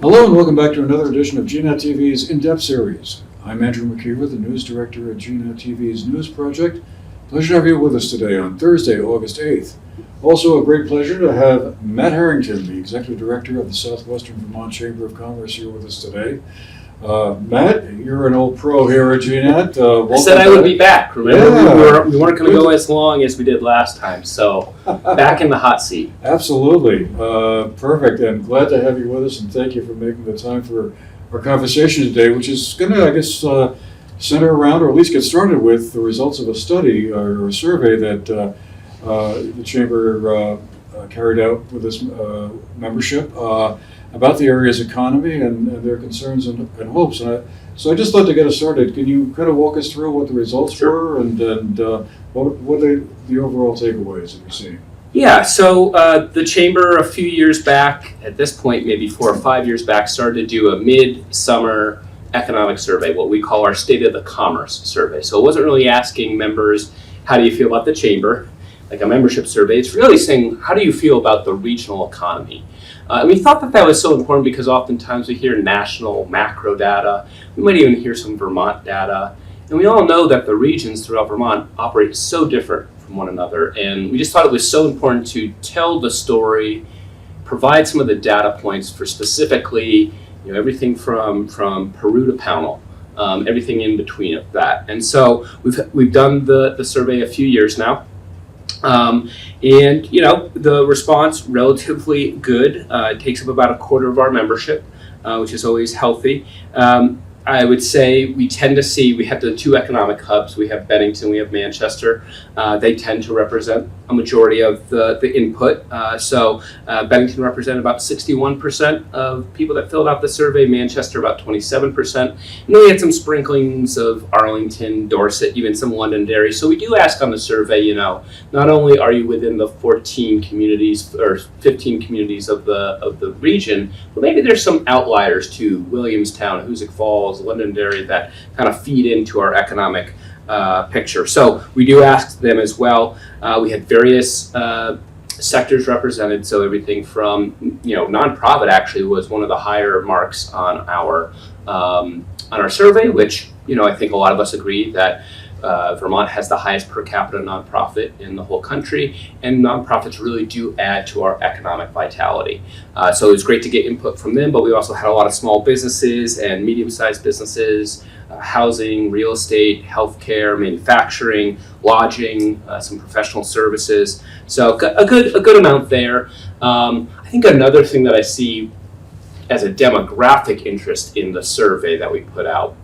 Hello and welcome back to another edition of GNAT-TV's In-Depth series. I'm Andrew McKeever, the news director at GNAT-TV's News Project. Pleasure to have you with us today on Thursday, August 8th. Also a great pleasure to have Matt Harrington, the executive director of the Southwestern Vermont Chamber of Commerce, here with us today. Matt, you're an old pro here at GNAT. I said I would be back. Remember, Yeah. we weren't going to go as long as we did last time, so back in the hot seat. Absolutely. Perfect. And glad to have you with us, and thank you for making the time for our conversation today, which is going to, I guess, center around, or at least get started with, the results of a study or a survey that the Chamber carried out with its membership about the area's economy and their concerns and hopes. So I just thought to get us started, can you kind of walk us through what the results were and what are the overall takeaways that you're seeing? Yeah, so the Chamber a few years back, at this point maybe 4 or 5 years back, started to do a mid-summer economic survey, what we call our State of the Commerce survey. So it wasn't really asking members, how do you feel about the Chamber, like a membership survey. It's really saying, how do you feel about the regional economy? And we thought that was so important because oftentimes we hear national macro data. We might even hear some Vermont data. And we all know that the regions throughout Vermont operate so different from one another. And we just thought it was so important to tell the story, provide some of the data points for specifically, everything from Peru to Pownell, everything in between of that. And so we've done the survey a few years now. And the response relatively good. It takes up about a quarter of our membership, which is always healthy. I would say we tend to see, we have the 2 economic hubs. We have Bennington, we have Manchester. They tend to represent a majority of the input. So Bennington represented about 61% of people that filled out the survey, Manchester about 27%. And then we had some sprinklings of Arlington, Dorset, even some Londonderry. So we do ask on the survey, not only are you within the 14 communities or 15 communities of the region, but maybe there's some outliers too, Williamstown, Hoosick Falls, Londonderry, that kind of feed into our economic picture. So we do ask them as well. We had various sectors represented, so everything from nonprofit actually was one of the higher marks on our survey, which I think a lot of us agree that Vermont has the highest per capita nonprofit in the whole country, and nonprofits really do add to our economic vitality. So it was great to get input from them, but we also had a lot of small businesses and medium-sized businesses, housing, real estate, healthcare, manufacturing, lodging, some professional services. So a good amount there. I think another thing that I see as a demographic interest in the survey that we put out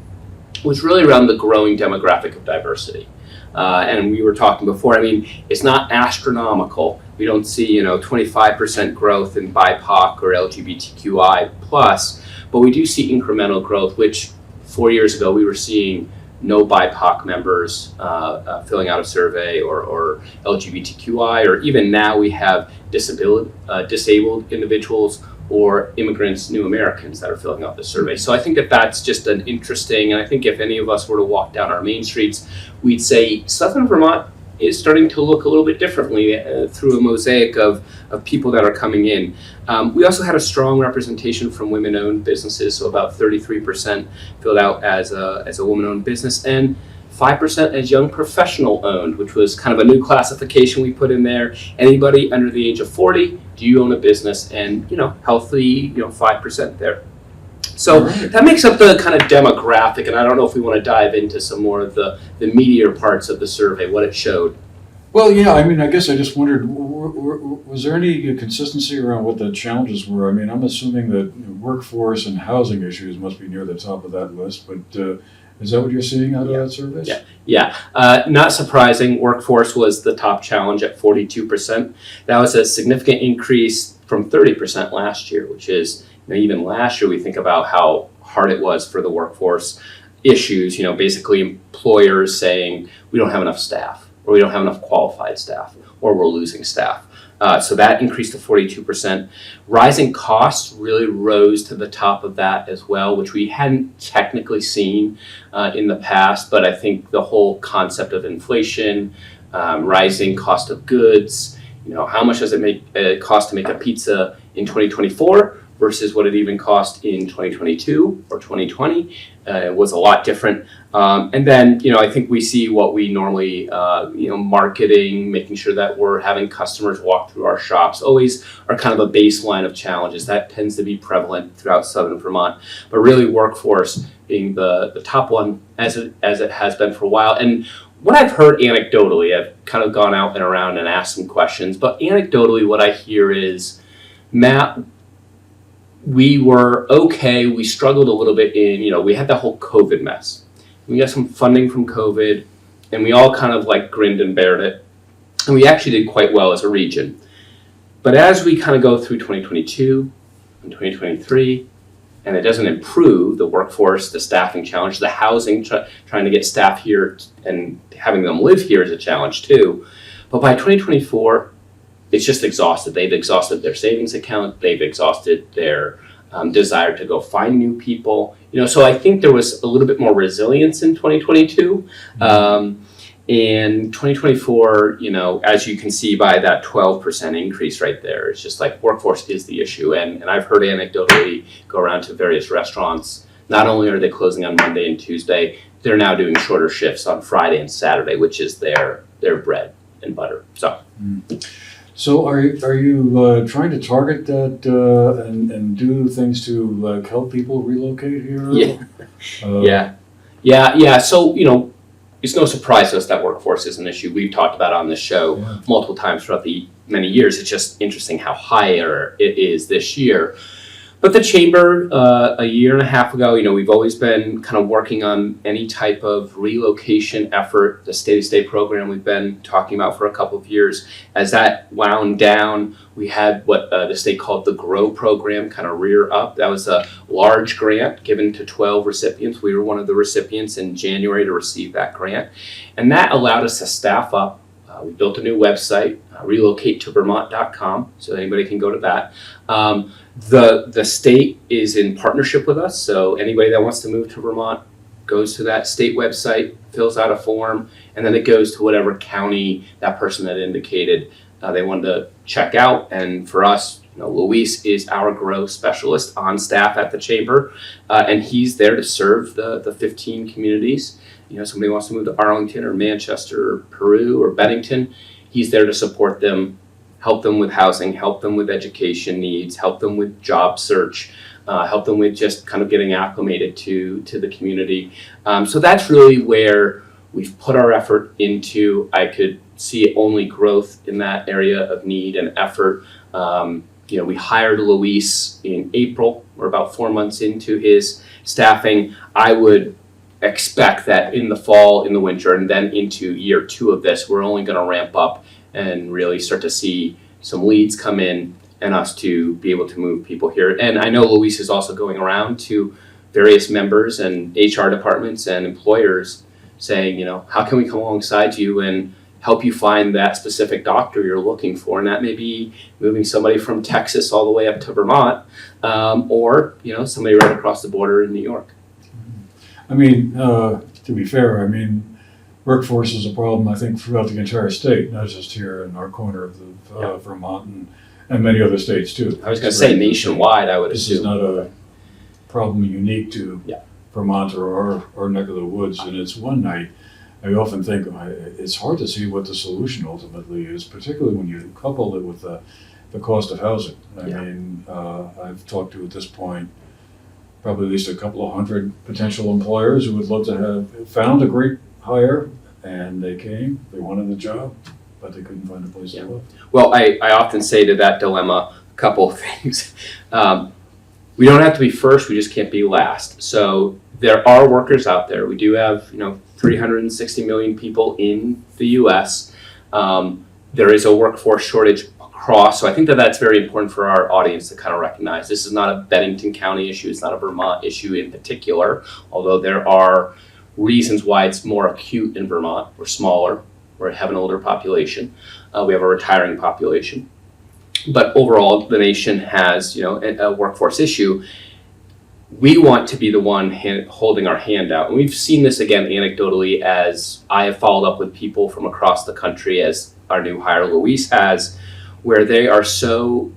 was really around the growing demographic of diversity. And we were talking before, it's not astronomical. We don't see, 25% growth in BIPOC or LGBTQI plus, but we do see incremental growth, which 4 years ago we were seeing no BIPOC members filling out a survey or LGBTQI, or even now we have disabled individuals or immigrants, new Americans that are filling out the survey. So I think that's just an interesting, and I think if any of us were to walk down our main streets, we'd say Southern Vermont is starting to look a little bit differently through a mosaic of people that are coming in. We also had a strong representation from women-owned businesses, so about 33% filled out as a woman-owned business, and 5% as young professional owned, which was kind of a new classification we put in there. Anybody under the age of 40, do you own a business? And healthy, 5% there. So that makes up the kind of demographic, and I don't know if we want to dive into some more of the meatier parts of the survey, what it showed. Well, yeah, I guess I just wondered, was there any consistency around what the challenges were? I'm assuming that workforce and housing issues must be near the top of that list, but is that what you're seeing out of that survey? Yeah. Not surprising, workforce was the top challenge at 42%. That was a significant increase from 30% last year, which is, even last year we think about how hard it was for the workforce issues, basically employers saying we don't have enough staff, or we don't have enough qualified staff, or we're losing staff. So that increased to 42%. Rising costs really rose to the top of that as well, which we hadn't technically seen in the past, but I think the whole concept of inflation, rising cost of goods, how much does it cost to make a pizza in 2024 versus what it even cost in 2022 or 2020. It was a lot different. And then, I think we see what we normally, marketing, making sure that we're having customers walk through our shops, always are kind of a baseline of challenges. That tends to be prevalent throughout Southern Vermont. But really workforce being the top one as it has been for a while. And what I've heard anecdotally, I've kind of gone out and around and asked some questions, but anecdotally what I hear is, Matt, we were okay. We struggled a little bit we had that whole COVID mess. We got some funding from COVID, and we all kind of like grinned and bared it. And we actually did quite well as a region. But as we kind of go through 2022 and 2023, and it doesn't improve the workforce, the staffing challenge, the housing, trying to get staff here and having them live here is a challenge too. But by 2024, it's just exhausted. They've exhausted their savings account. They've exhausted their desire to go find new people. So I think there was a little bit more resilience in 2022. In 2024, as you can see by that 12% increase right there, it's just like workforce is the issue. And I've heard anecdotally go around to various restaurants. Not only are they closing on Monday and Tuesday, they're now doing shorter shifts on Friday and Saturday, which is their bread and butter. So are you trying to target that and do things to help people relocate here? Yeah. So, it's no surprise to us that workforce is an issue. We've talked about on this show multiple times throughout the many years. It's just interesting how higher it is this year. But the Chamber, a year and a half ago, we've always been kind of working on any type of relocation effort. The state-to-state program we've been talking about for a couple of years. As that wound down, we had what the state called the GROW program kind of rear up. That was a large grant given to 12 recipients. We were one of the recipients in January to receive that grant. And that allowed us to staff up. We built a new website, relocatetovermont.com, so anybody can go to that. The state is in partnership with us, so anybody that wants to move to Vermont goes to that state website, fills out a form, and then it goes to whatever county that person had indicated they wanted to check out. And for us, Luis is our GROW specialist on staff at the Chamber, and he's there to serve the 15 communities. Somebody wants to move to Arlington or Manchester or Peru or Bennington, he's there to support them, help them with housing, help them with education needs, help them with job search, help them with just kind of getting acclimated to the community. So that's really where we've put our effort into. I could see only growth in that area of need and effort. We hired Luis in April. We're about 4 months into his staffing. I would expect that in the fall, in the winter, and then into year 2 of this, we're only going to ramp up and really start to see some leads come in and us to be able to move people here. And I know Luis is also going around to various members and HR departments and employers saying, how can we come alongside you and help you find that specific doctor you're looking for? And that may be moving somebody from Texas all the way up to Vermont, or somebody right across the border in New York. To be fair, workforce is a problem, I think, throughout the entire state, not just here in our corner of the Vermont and many other states too. I was going to say nationwide, I would assume. This is not a problem unique to Vermont or our neck of the woods, and it's one night. I often think it's hard to see what the solution ultimately is, particularly when you couple it with the cost of housing. I've talked to, at this point, probably at least a couple of hundred potential employers who would love to have found a great hire, and they came, they wanted a job, but they couldn't find a place to live. Well, I often say to that dilemma a couple of things. We don't have to be first, we just can't be last. So there are workers out there. We do have 360 million people in the US. There is a workforce shortage across, so I think that's very important for our audience to kind of recognize. This is not a Bennington County issue, it's not a Vermont issue in particular, although there are reasons why it's more acute in Vermont. We're smaller, we have an older population, we have a retiring population. But overall, the nation has a workforce issue. We want to be the one holding our hand out. And we've seen this again anecdotally as I have followed up with people from across the country, as our new hire Luis has, where they are so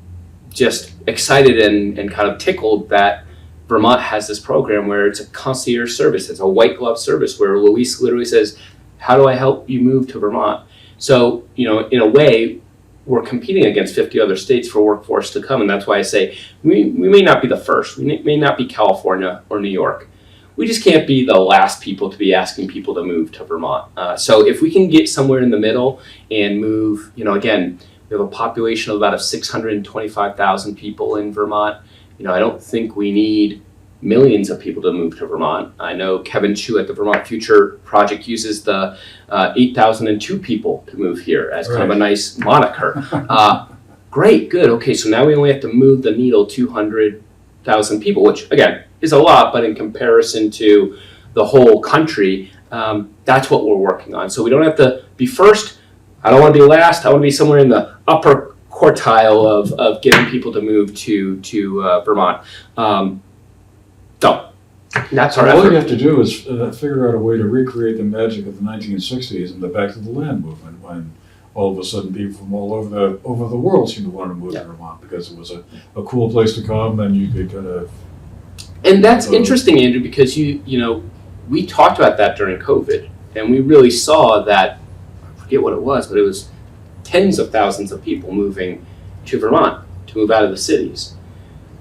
just excited and kind of tickled that Vermont has this program where it's a concierge service. It's a white glove service where Luis literally says, how do I help you move to Vermont? So, in a way, we're competing against 50 other states for workforce to come. And that's why I say we may not be the first. We may not be California or New York. We just can't be the last people to be asking people to move to Vermont. So if we can get somewhere in the middle and move, again, we have a population of about 625,000 people in Vermont. I don't think we need millions of people to move to Vermont. I know Kevin Chu at the Vermont Future Project uses the 8,002 people to move here as kind of a nice moniker. Great, good. Okay, so now we only have to move the needle 200,000 people, which again is a lot, but in comparison to the whole country, that's what we're working on. So we don't have to be first. I don't want to be last. I want to be somewhere in the upper quartile of getting people to move to Vermont. So that's our All effort. you have to do is figure out a way to recreate the magic of the 1960s and the Back to the Land movement, when all of a sudden people from all over the world seemed to want to move to Vermont because it was a cool place to come, and you could kind of. And that's interesting, Andrew, because we talked about that during COVID, and we really saw that. I forget what it was, but it was tens of thousands of people moving to Vermont to move out of the cities.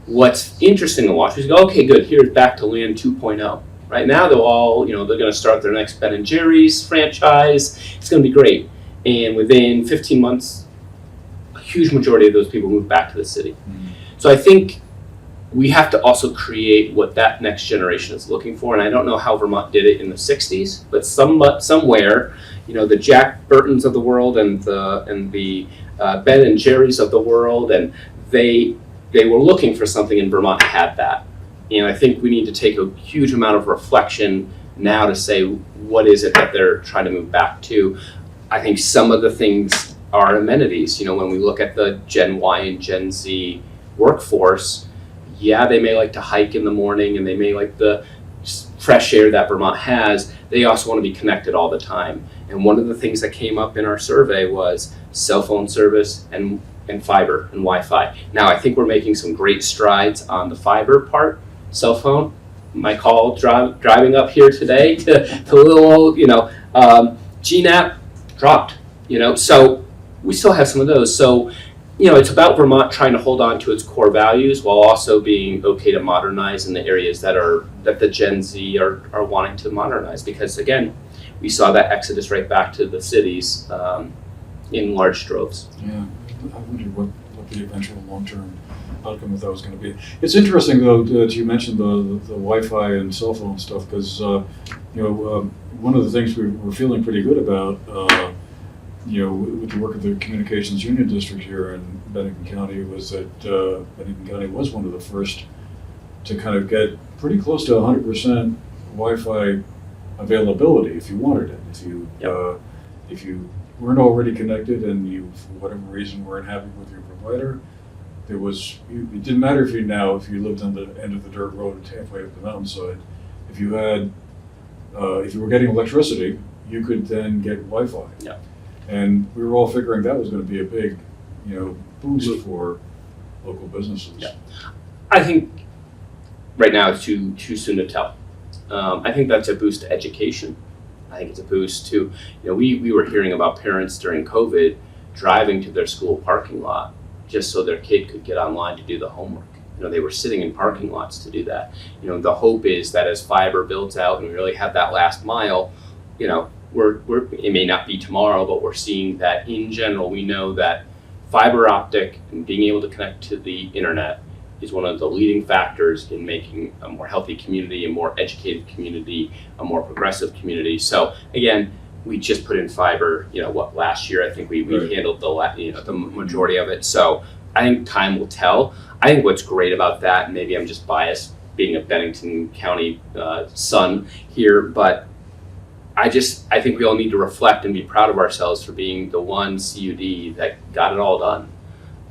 What's interesting to watch is go, okay, good, here's Back to Land 2.0. Right now they're all, they're going to start their next Ben & Jerry's franchise. It's going to be great. And within 15 months, a huge majority of those people move back to the city. Mm-hmm. So I think we have to also create what that next generation is looking for. And I don't know how Vermont did it in the 60s, but somewhere, the Jack Burtons of the world and the Ben & Jerry's of the world, and they were looking for something, and Vermont had that. And I think we need to take a huge amount of reflection now to say, what is it that they're trying to move back to? I think some of the things are amenities. When we look at the Gen Y and Gen Z workforce, they may like to hike in the morning and they may like the fresh air that Vermont has. They also want to be connected all the time. And one of the things that came up in our survey was cell phone service and fiber and Wi-Fi. Now, I think we're making some great strides on the fiber part, cell phone. My call driving up here today to little old, GNAT dropped, so we still have some of those. So, it's about Vermont trying to hold on to its core values while also being okay to modernize in the areas that the Gen Z are wanting to modernize. Because again, we saw that exodus right back to the cities in large droves. Yeah, I wonder what the eventual long-term outcome of that was going to be. It's interesting though that you mentioned the Wi-Fi and cell phone stuff, because one of the things we're feeling pretty good about, with the work of the Communications Union District here in Bennington County, was that Bennington County was one of the first to kind of get pretty close to 100% Wi-Fi availability if you wanted it. If you weren't already connected and you, for whatever reason, weren't happy with your provider, it didn't matter if you lived on the end of the dirt road halfway up the mountainside. If you were getting electricity, you could then get Wi-Fi. Yeah. And we were all figuring that was going to be a big, boost for local businesses. Yeah. I think right now it's too soon to tell. I think that's a boost to education. I think it's a boost to, we were hearing about parents during COVID driving to their school parking lot just so their kid could get online to do the homework. They were sitting in parking lots to do that. The hope is that as fiber builds out and we really have that last mile, it may not be tomorrow, but we're seeing that in general, we know that fiber optic and being able to connect to the internet is one of the leading factors in making a more healthy community, a more educated community, a more progressive community. So again, we just put in fiber, last year, I think we handled the majority of it. So I think time will tell. I think what's great about that, and maybe I'm just biased being a Bennington County son here, but I think we all need to reflect and be proud of ourselves for being the one CUD that got it all done.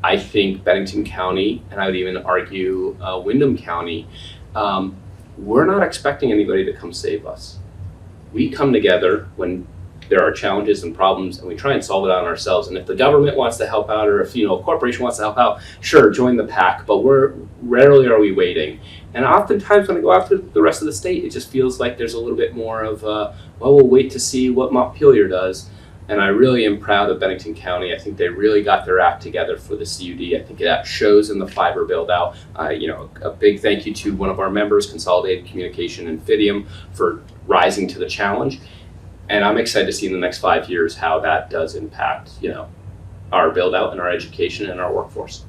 I think Bennington County, and I would even argue Windham County, we're not expecting anybody to come save us. We come together when there are challenges and problems, and we try and solve it on ourselves. And if the government wants to help out, or if a corporation wants to help out, sure, join the pack. But rarely are we waiting. And oftentimes when I go after the rest of the state, it just feels like there's a little bit more of, we'll wait to see what Montpelier does. And I really am proud of Bennington County. I think they really got their act together for the CUD. I think that shows in the fiber build out. A big thank you to one of our members, Consolidated Communication and Fidium, for rising to the challenge. And I'm excited to see in the next 5 years how that does impact, our build out and our education and our workforce.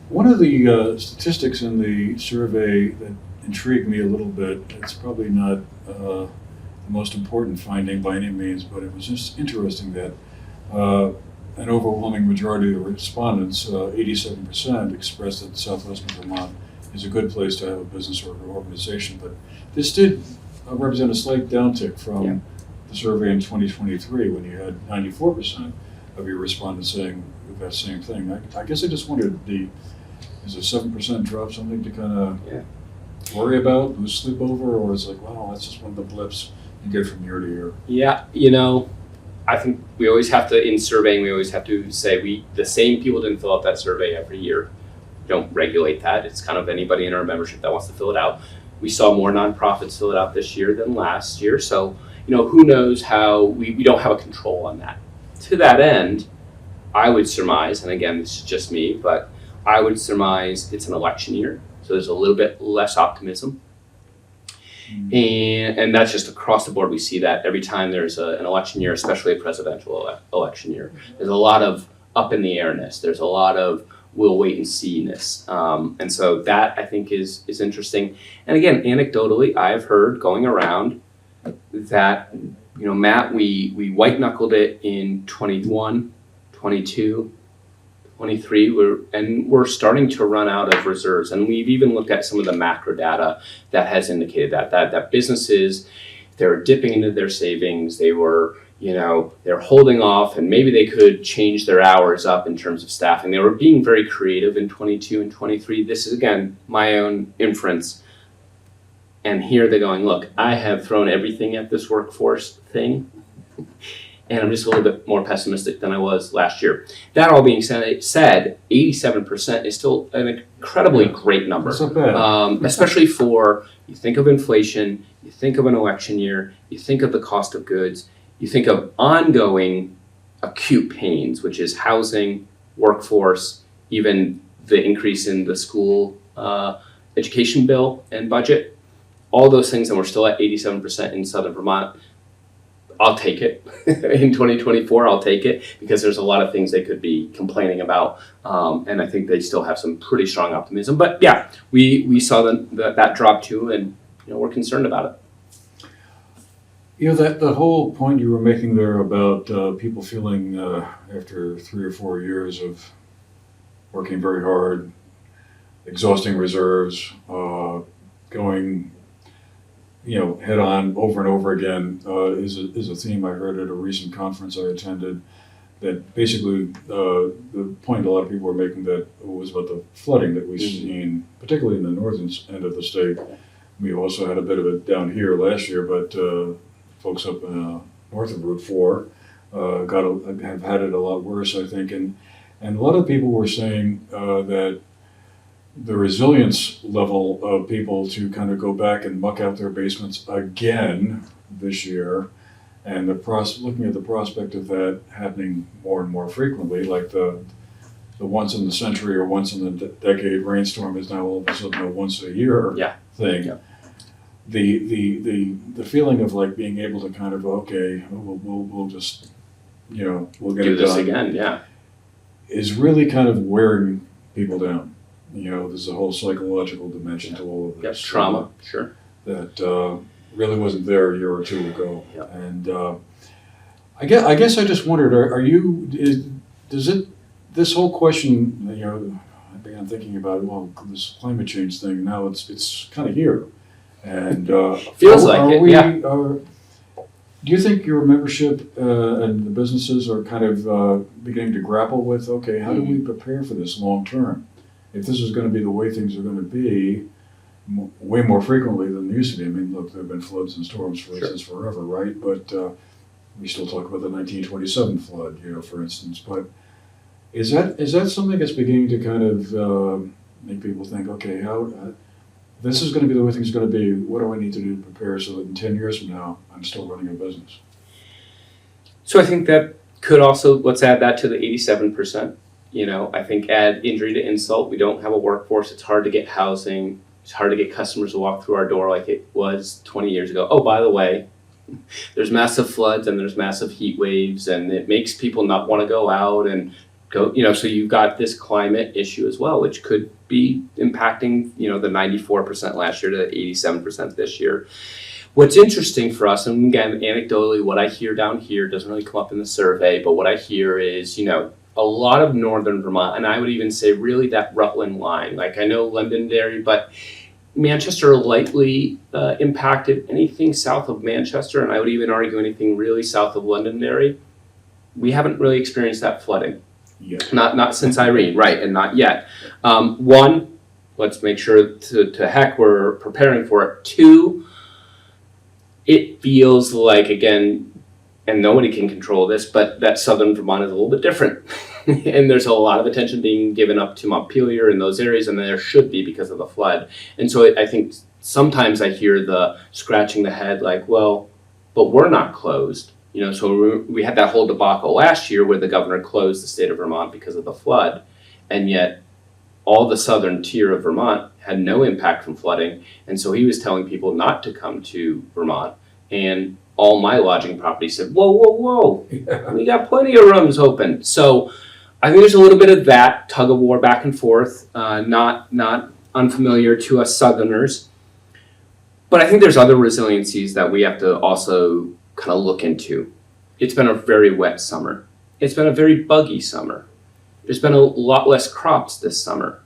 One of the statistics in the survey that intrigued me a little bit, it's probably not the most important finding by any means, but it was just interesting that an overwhelming majority of the respondents, 87%, expressed that Southwestern Vermont is a good place to have a business or organization. But this did represent a slight downtick from the survey in 2023, when you had 94% of your respondents saying that same thing. I guess I just wondered, is a 7% drop something to kind of worry about, lose sleep over, or is it like, wow, that's just one of the blips you get from year to year? Yeah, I think we always have to, in surveying, we always have to say the same people didn't fill out that survey every year. We don't regulate that. It's kind of anybody in our membership that wants to fill it out. We saw more nonprofits fill it out this year than last year. So, who knows how, we don't have a control on that. To that end, I would surmise, and again, this is just me, but I would surmise it's an election year. So there's a little bit less optimism. And that's just across the board. We see that every time there's an election year, especially a presidential election year. There's a lot of up in the airness. There's a lot of we'll wait and see-ness. And so that, I think, is interesting. And again, anecdotally, I've heard going around that, Matt, we white-knuckled it in 21, 22, 23, we're starting to run out of reserves. And we've even looked at some of the macro data that has indicated that businesses, they're dipping into their savings, they're holding off, and maybe they could change their hours up in terms of staffing. They were being very creative in 22 and 23. This is, again, my own inference. And here they're going, look, I have thrown everything at this workforce thing, and I'm just a little bit more pessimistic than I was last year. That all being said, 87% is still an incredibly great number. That's not bad. Especially for, you think of inflation, you think of an election year, you think of the cost of goods, you think of ongoing acute pains, which is housing, workforce, even the increase in the school education bill and budget, all those things, and we're still at 87% in Southern Vermont. I'll take it. In 2024, I'll take it, because there's a lot of things they could be complaining about, and I think they still have some pretty strong optimism. But yeah, we saw that drop too, and we're concerned about it. That the whole point you were making there about people feeling after 3 or 4 years of working very hard, exhausting reserves, going head on over and over again, is a theme I heard at a recent conference I attended. That basically the point a lot of people were making that was about the flooding that we've seen, particularly in the northern end of the state. We also had a bit of it down here last year, but folks up north of Route 4 have had it a lot worse, I think. And a lot of people were saying that the resilience level of people to kind of go back and muck out their basements again this year, and looking at the prospect of that happening more and more frequently, like the once in the century or once in the decade rainstorm is now all of a sudden a once a year thing. Yeah. The feeling of like being able to kind of, okay, we'll just we'll get do it this done again, is really kind of wearing people down. There's a whole psychological dimension to all of this. Yes, trauma, sure. That really wasn't there a year or two ago. Yeah. And I guess I just wondered, this whole question, I began thinking about, this climate change thing, now it's kind of here. And feels like it, yeah. Do you think your membership and the businesses are kind of beginning to grapple with, okay, how do we prepare for this long term? If this is going to be the way things are going to be way more frequently than they used to be. I mean, look, there have been floods and storms, for instance, forever, right? But we still talk about the 1927 flood, for instance. But is that something that's beginning to kind of make people think, okay, how this is going to be the way things are going to be? What do I need to do to prepare so that in 10 years from now, I'm still running a business? So I think that could also, let's add that to the 87%. I think add injury to insult. We don't have a workforce. It's hard to get housing. It's hard to get customers to walk through our door like it was 20 years ago. Oh, by the way, there's massive floods and there's massive heat waves, and it makes people not want to go out and go, so you've got this climate issue as well, which could be impacting, the 94% last year to the 87% this year. What's interesting for us, and again, anecdotally, what I hear down here doesn't really come up in the survey, but what I hear is, a lot of northern Vermont, and I would even say really that Rutland line. Like I know Londonderry, but Manchester lightly impacted. Anything south of Manchester, and I would even argue anything really south of Londonderry, we haven't really experienced that flooding. Yet. Not since Irene, right, and not yet. One, let's make sure to heck we're preparing for it. Two, it feels like, again, and nobody can control this, but that southern Vermont is a little bit different. And there's a lot of attention being given up to Montpelier and those areas, and there should be because of the flood. And so I think sometimes I hear the scratching the head like, well, but we're not closed. So we had that whole debacle last year where the governor closed the state of Vermont because of the flood, and yet all the southern tier of Vermont had no impact from flooding. And so he was telling people not to come to Vermont, and all my lodging properties said, whoa, Yeah. we got plenty of rooms open. So I think there's a little bit of that tug of war back and forth, not unfamiliar to us Southerners. But I think there's other resiliencies that we have to also kind of look into. It's been a very wet summer. It's been a very buggy summer. There's been a lot less crops this summer.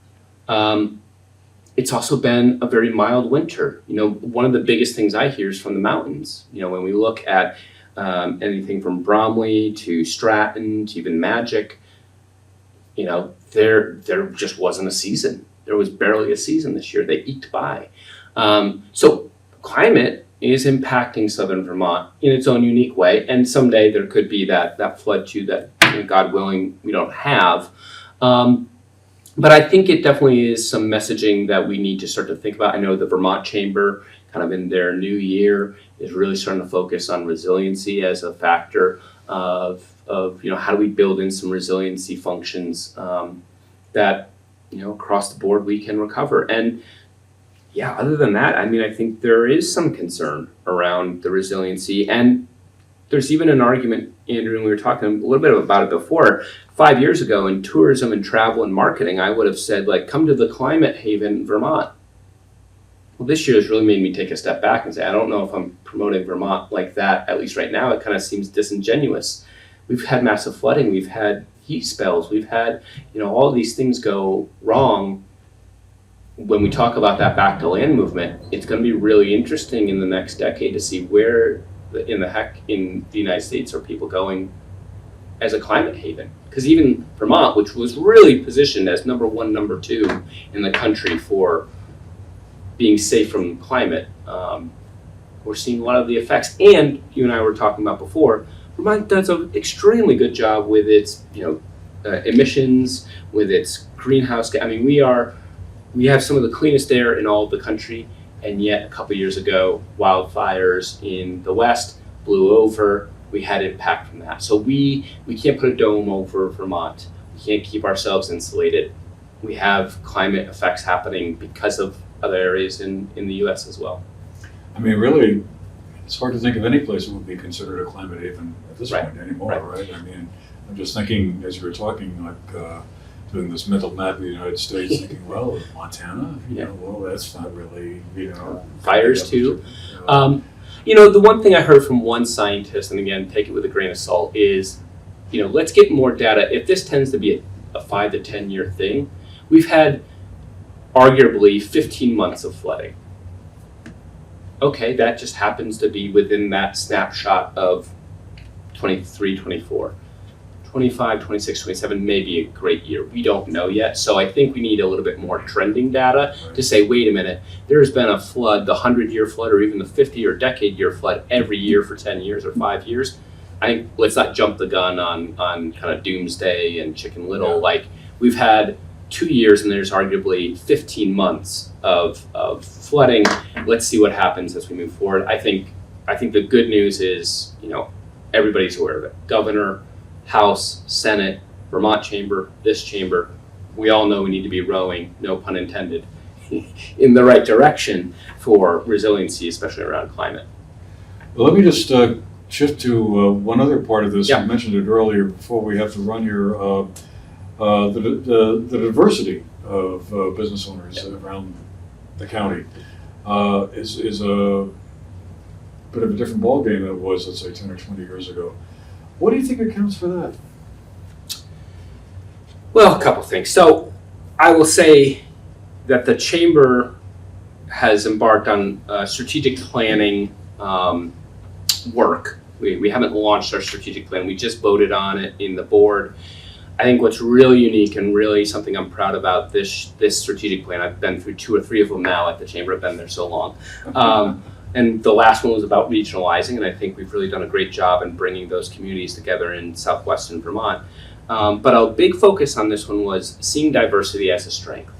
It's also been a very mild winter. One of the biggest things I hear is from the mountains. When we look at anything from Bromley to Stratton to even Magic, there just wasn't a season. There was barely a season this year. They eked by. So climate is impacting southern Vermont in its own unique way, and someday there could be that flood too that, God willing, we don't have. But I think it definitely is some messaging that we need to start to think about. I know the Vermont Chamber, kind of in their new year, is really starting to focus on resiliency as a factor of how do we build in some resiliency functions that across the board we can recover. And yeah, other than that, I think there is some concern around the resiliency, and there's even an argument, Andrew, and we were talking a little bit about it before. 5 years ago in tourism and travel and marketing, I would have said, come to the climate haven, Vermont. Well, this year has really made me take a step back and say, I don't know if I'm promoting Vermont like that, at least right now. It kind of seems disingenuous. We've had massive flooding, we've had heat spells, we've had, all these things go wrong. When we talk about that back to land movement, it's going to be really interesting in the next decade to see where in the heck in the United States are people going as a climate haven. Because even Vermont, which was really positioned as number one, number two in the country for being safe from climate, we're seeing a lot of the effects. And you and I were talking about before, Vermont does an extremely good job with its emissions, with its greenhouse gas. We have some of the cleanest air in all of the country, and yet a couple years ago, wildfires in the West blew over. We had impact from that. So we can't put a dome over Vermont. We can't keep ourselves insulated. We have climate effects happening because of other areas in the US as well. Really, it's hard to think of any place that would be considered a climate haven at this point anymore, right? I'm just thinking as you were talking, doing this mental map of the United States, thinking, well, Montana, well, that's not really, Fires too. The one thing I heard from one scientist, and again, take it with a grain of salt, is, let's get more data. If this tends to be a 5 to 10 year thing, we've had arguably 15 months of flooding. Okay, that just happens to be within that snapshot of 23, 24. 25, 26, 27 may be a great year. We don't know yet. So I think we need a little bit more trending data to say, wait a minute, there's been a flood, the 100-year flood or even the 50 or decade-year flood every year for 10 years or 5 years. I think let's not jump the gun on kind of doomsday and Chicken Little. Yeah. Like, we've had 2 years and there's arguably 15 months of flooding. Let's see what happens as we move forward. I think the good news is, everybody's aware of it. Governor, House, Senate, Vermont Chamber, this chamber, we all know we need to be rowing, no pun intended, in the right direction for resiliency, especially around climate. Well, let me just shift to one other part of this. Yeah. You mentioned it earlier before we have to run here. The diversity of business owners around the county is a bit of a different ballgame than it was, let's say, 10 or 20 years ago. What do you think accounts for that? Well, a couple things. So I will say that the chamber has embarked on strategic planning work. We haven't launched our strategic plan. We just voted on it in the board. I think what's really unique and really something I'm proud about this strategic plan, I've been through 2 or 3 of them now at the chamber. I've been there so long. And the last one was about regionalizing, and I think we've really done a great job in bringing those communities together in southwestern Vermont. But a big focus on this one was seeing diversity as a strength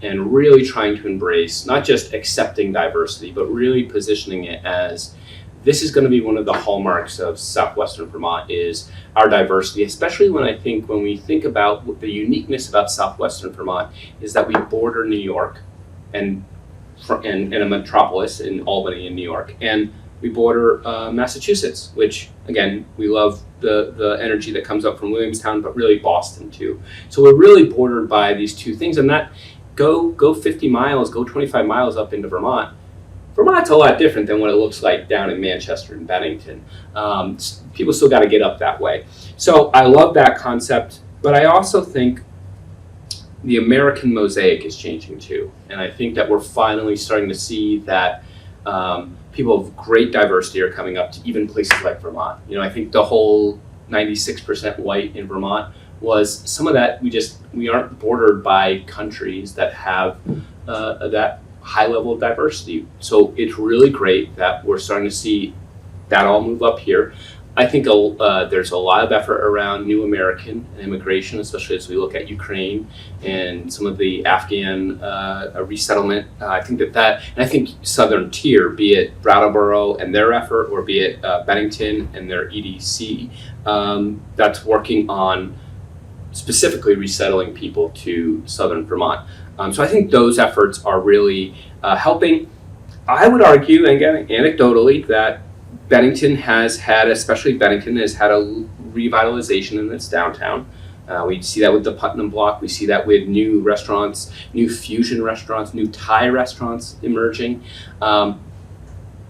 and really trying to embrace, not just accepting diversity, but really positioning it as this is going to be one of the hallmarks of southwestern Vermont is our diversity, especially when we think about what the uniqueness about southwestern Vermont is that we border New York and a metropolis in Albany in New York, and we border Massachusetts, which again, we love the energy that comes up from Williamstown, but really Boston too. So we're really bordered by these 2 things, and that go 50 miles, go 25 miles up into Vermont. Vermont's a lot different than what it looks like down in Manchester and Bennington. People still got to get up that way. So I love that concept, but I also think the American mosaic is changing too. And I think that we're finally starting to see that people of great diversity are coming up to even places like Vermont. I think the whole 96% white in Vermont was some of that we aren't bordered by countries that have that high level of diversity. So it's really great that we're starting to see that all move up here. I think there's a lot of effort around new American and immigration, especially as we look at Ukraine and some of the Afghan resettlement. I think and I think Southern Tier, be it Brattleboro and their effort, or be it Bennington and their EDC, that's working on specifically resettling people to Southern Vermont. So I think those efforts are really helping. I would argue, and again, anecdotally, that Bennington has had a revitalization in its downtown. We see that with the Putnam Block. We see that with new restaurants, new fusion restaurants, new Thai restaurants emerging. That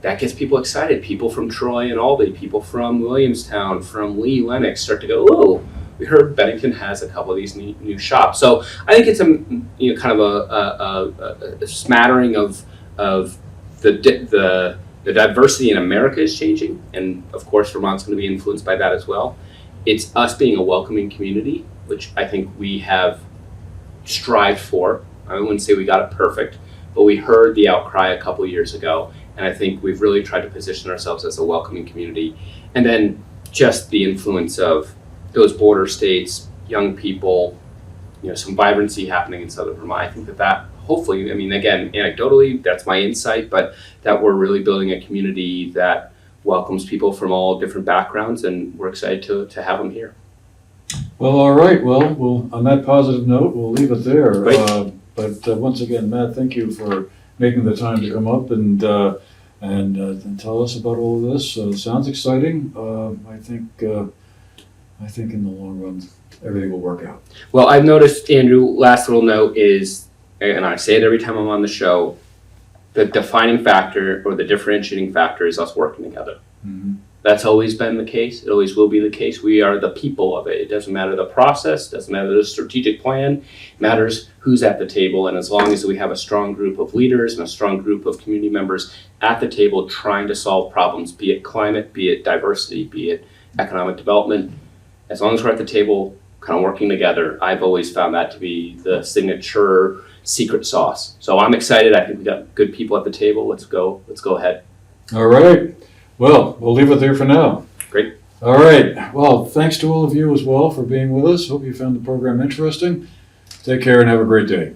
gets people excited. People from Troy and Albany, people from Williamstown, from Lee, Lennox start to go, oh, we heard Bennington has a couple of these new shops. So I think it's kind of a smattering of the diversity in America is changing, and of course Vermont's going to be influenced by that as well. It's us being a welcoming community, which I think we have strived for. I wouldn't say we got it perfect, but we heard the outcry a couple of years ago, and I think we've really tried to position ourselves as a welcoming community. And then just the influence of those border states, young people, some vibrancy happening in Southern Vermont. I think that hopefully, again, anecdotally, that's my insight, but that we're really building a community that welcomes people from all different backgrounds, and we're excited to have them here. Well, all right. Well, on that positive note, we'll leave it there. Great. But once again, Matt, thank you for making the time to come up and tell us about all of this. Sounds exciting. I think in the long run, everything will work out. Well, I've noticed, Andrew, last little note is, and I say it every time I'm on the show, the defining factor or the differentiating factor is us working together. Mm-hmm. That's always been the case. It always will be the case. We are the people of it. It doesn't matter the process, doesn't matter the strategic plan, it matters who's at the table. And as long as we have a strong group of leaders and a strong group of community members at the table trying to solve problems, be it climate, be it diversity, be it economic development, as long as we're at the table kind of working together, I've always found that to be the signature secret sauce. So I'm excited. I think we got good people at the table. Let's go ahead. All right. Well, we'll leave it there for now. Great. All right. Well, thanks to all of you as well for being with us. Hope you found the program interesting. Take care and have a great day.